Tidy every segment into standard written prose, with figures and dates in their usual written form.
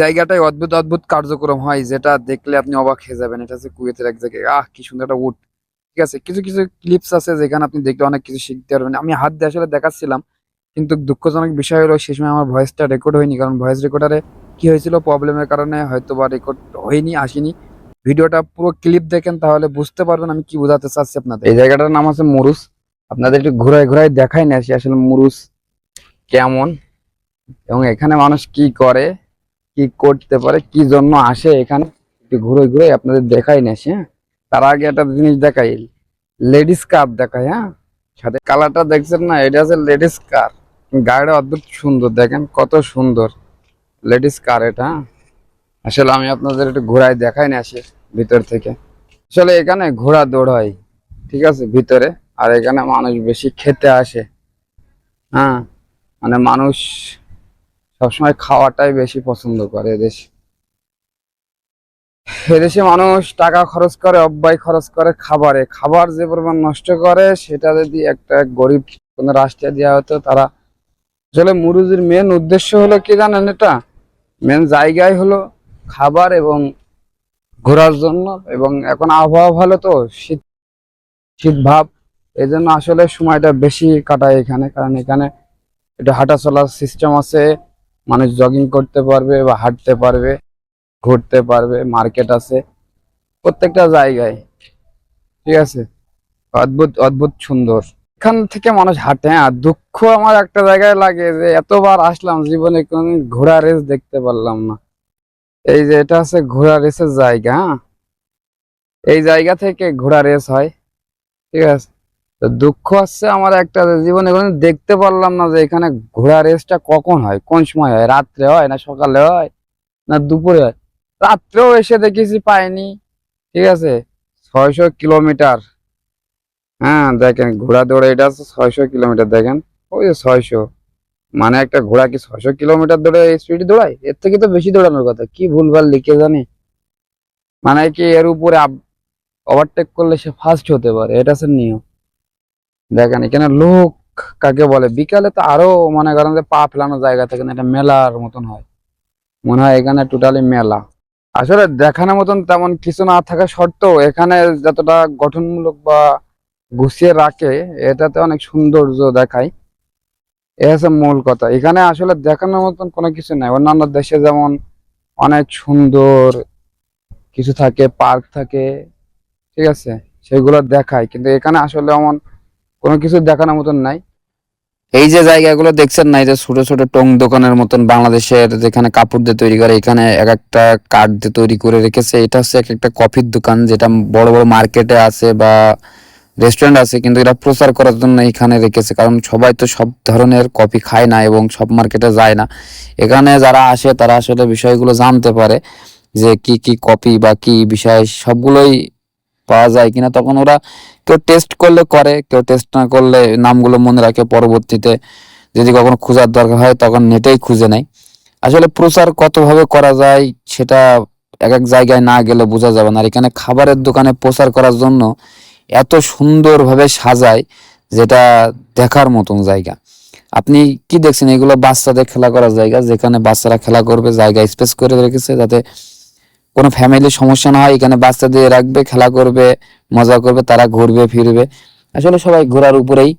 জায়গাটায় অদ্ভুত অদ্ভুত কার্যক্রম হয় যেটা দেখলে আপনি অবাক হয়ে যাবেন। এটা হচ্ছে কুয়েতের এক জায়গায়, কি সুন্দর একটা উট। ঠিক আছে, কিছু কিছু ক্লিপস আছে যেখানে আপনি দেখলে অনেক কিছু শিখতে পারবেন। আমি হাত দিয়ে আসলে দেখাচ্ছিলাম, কিন্তু দুঃখজনক বিষয় হলো সেই সময় আমার ভয়েসটা রেকর্ড হয়নি, কারণ ভয়েস রেকর্ডারে কি হয়েছিল, প্রবলেমের কারণে হয়তো বা রেকর্ড হয়নি, আসেনি। ভিডিওটা পুরো ক্লিপ দেখেন তাহলে বুঝতে পারবেন আমি কি বোঝাতে চাচ্ছি আপনাদের। এই জায়গাটার নাম আছে মুরুস। আপনাদের একটু ঘুরায় ঘুরায় দেখাই না আসলে মুরুস কেমন, এবং এখানে মানুষ কি করে, কি করতে পারে, কি জন্য আসে এখানে, একটু ঘুরে ঘুরে আপনাদের দেখাই না। হ্যাঁ, তার আগে একটা জিনিস দেখাই, লেডিস কার দেখাই। হ্যাঁ, সাথে কালারটা দেখছেন না, এটা আছে লেডিস কার। গাড়িটা অদ্ভুত সুন্দর, দেখেন কত সুন্দর লেডিস কার এটা। আসলে আমি আপনাদের একটু ঘোরায় দেখাই না আসে ভিতর থেকে। আসলে এখানে ঘোড়া দৌড় হয়, ঠিক আছে, ভিতরে। আর এখানে মানুষ বেশি খেতে আসে। হ্যাঁ, মানে মানুষ সবসময় খাওয়াটাই বেশি পছন্দ করে এদেশে। এদেশে মানুষ টাকা খরচ করে, অব্যয় খরচ করে খাবারে। খাবার যে পরিমাণ নষ্ট করে, সেটা যদি একটা গরিব কোন রাষ্ট্রে দেওয়া হতো, তারা আসলে মুরুজির মেন উদ্দেশ্য হলো কি জানেন, এটা মেন জায়গায় হলো খাবার এবং ঘোরার জন্য। এবং এখন আবহাওয়া ভালো তো, শীত শীত ভাব, এই জন্য আসলে সময়টা বেশি কাটায় এখানে। কারণ এখানে এটা হাঁটা চলার সিস্টেম আছে, মানুষ জগিং করতে পারবে বা হাঁটতে পারবে, ঘুরতে পারবে, মার্কেট আছে প্রত্যেকটা জায়গায়। ঠিক আছে, অদ্ভুত অদ্ভুত সুন্দর। এখান থেকে মানুষ হাঁটে। হ্যাঁ, দুঃখ আমার একটা জায়গায় লাগে যে এতবার আসলাম, জীবনে কোনদিন ঘোড়া রেস দেখতে পারলাম না। এই যে এটা আছে ঘোড়া রেসের জায়গা। হ্যাঁ, এই জায়গা থেকে ঘোড়া রেস হয়। ঠিক আছে, তো দুঃখ আছে আমার একটা, যে জীবনে কোনদিন দেখতে পারলাম না যে এখানে ঘোড়া রেসটা কখন হয়, কোন সময় হয়, রাত্রে হয় না সকালে হয় না দুপুরে হয়। রাত্রেও এসে দেখেছি, পাইনি। ঠিক আছে, 600 কিলোমিটার। হ্যাঁ দেখেন, ঘোড়া দৌড়ে, এটা আছে 600 কিলোমিটার। দেখেন, ওই যে 600, মানে একটা ঘোড়া কি 600 কিলোমিটার দৌড়ে স্পিড দৌড়ায়? এর থেকে তো বেশি দৌড়ানোর কথা। কি ভুলভাল লিখে জানি, মানে কি এর উপরে ওভারটেক করলে সে ফার্স্ট হতে পারে, এটা হচ্ছে নিয়ম। দেখেন এখানে লোক কাকে বলে, বিকালে তো আরো মনে করেন যে পা ফেলানোর জায়গা থাকে না, এটা মেলার মতন হয়, মনে হয় এখানে টোটালি মেলা। আসলে দেখানোর মতন তেমন কিছু না থাকা সত্ত্বেও এখানে যতটা গঠনমূলক বা গুছিয়ে রাখে, এটাতে অনেক সৌন্দর্য দেখায়। এ হচ্ছে মূল কথা। এখানে আসলে দেখানোর মতন কোনো কিছু নাই। অন্যান্য দেশে যেমন অনেক সুন্দর কিছু থাকে, পার্ক থাকে, ঠিক আছে, সেগুলো দেখায়, কিন্তু এখানে আসলে এমন কোনো কিছু দেখানোর মতন নাই। এই যে জায়গাগুলো দেখছেন না, এই যে ছোট ছোট টং দোকানের মতন বাংলাদেশের, যেখানে কাপড় দিয়ে তৈরি করে, এখানে এক একটা কাঠ দিয়ে তৈরি করে রেখেছে। এটা হচ্ছে এক একটা কফির দোকান, যেটা বড় বড় মার্কেটে আছে বা রেস্টুরেন্ট আছে, কিন্তু এটা প্রচার করার জন্য এখানে রেখেছে। কারণ সবাই তো সব ধরনের কফি খায় না এবং সব মার্কেটে যায় না। এখানে যারা আসে তারা আসলে বিষয়গুলো জানতে পারে যে কি কি কপি বা কি বিষয় সবগুলোই পাওয়া যায় কিনা। তখন ওরা কেউ টেস্ট করলে করে, কেউ টেস্ট না করলে নামগুলো মনে রাখে, পরবর্তীতে যদি কখনো খোঁজার দরকার হয় তখন নেটেই খুঁজে নেয়। আসলে প্রচার কতভাবে করা যায় সেটা এক এক জায়গায় না গেলে বোঝা যাবে না। আর এখানে খাবারের দোকানে প্রচার করার জন্য এত সুন্দরভাবে সাজায়, যেটা দেখার মতন জায়গা। আপনি কি দেখছেন, এগুলো বাচ্চাদের খেলা করার জায়গা, যেখানে বাচ্চারা খেলা করবে, জায়গা স্পেস করে রেখেছে যাতে কোনো ফ্যামিলির সমস্যা না হয়। এখানে বাচ্চাদের রাখবে, খেলা করবে, মজা করবে, তারা ঘুরবে ফিরবে। আসলে সবাই ঘোরার উপরেই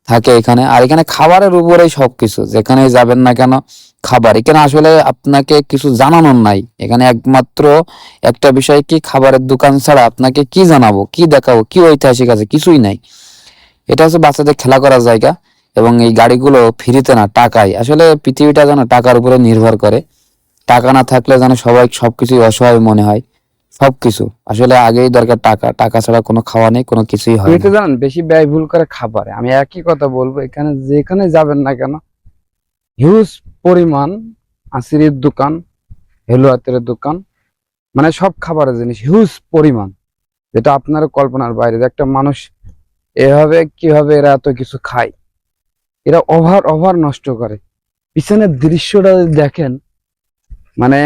থাকে এখানে। আর এখানে খাবারের উপরেই সবকিছু, যেখানে যাবেন না কেন খাবার। এখানে আসলে আপনাকে কিছু জানানোর নাই। এখানে একমাত্র একটা বিষয় কি, খাবারের দোকান ছাড়া আপনাকে কি জানাবো, কি দেখাবো, কি ঐতিহাসিক আছে, কিছুই নাই। এটা হচ্ছে বাচ্চাদের খেলা করার জায়গা। এবং এই গাড়িগুলো ফ্রিতে না, টাকায়। আসলে পৃথিবীটা যেন টাকার উপরে নির্ভর করে। টাকা না থাকলে যেন সবাই সবকিছুই অসহায় মনে হয়। সবকিছু আসলে আগেই দরকার টাকা, টাকা ছাড়া কোনো খাওয়া নেই, কোনো কিছুই হয় না। জানেন বেশি ব্যয়বহুল করে খাবারে, আমি একই কথা বলবো, এখানে যেখানে যাবেন না কেন, হিউজ পরিমাণ আশিরির দোকান, হেলুয়াতের দোকান, মানে সব খাবারের জিনিস হিউজ পরিমাণ, যেটা আপনার কল্পনার বাইরে। যে একটা মানুষ এভাবে কিভাবে এরা এত কিছু খায়, এরা ওভার ওভার নষ্ট করে। পিছনের দৃশ্যটা যদি দেখেন, মানে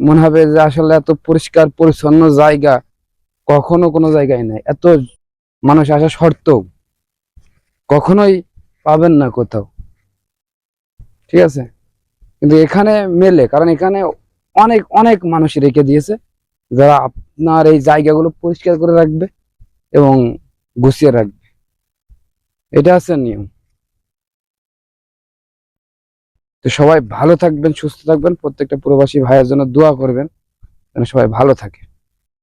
মনে হবে যে আসলে এত পরিষ্কার পরিচ্ছন্ন জায়গা কখনো কোনো জায়গায় নাই। এত মানুষ আসা সত্ত্বেও কখনোই পাবেন না কোথাও। ঠিক আছে, কিন্তু এখানে মেলে, কারণ এখানে অনেক অনেক মানুষ রেখে দিয়েছে, যারা আপনার এই জায়গাগুলো পরিষ্কার করে রাখবে এবং গুছিয়ে রাখবে। এটা হচ্ছে নিয়ম। তো সবাই ভালো থাকবেন, সুস্থ থাকবেন, প্রত্যেকটা প্রবাসী ভাইয়ের জন্য দোয়া করবেন যেন সবাই ভালো থাকে।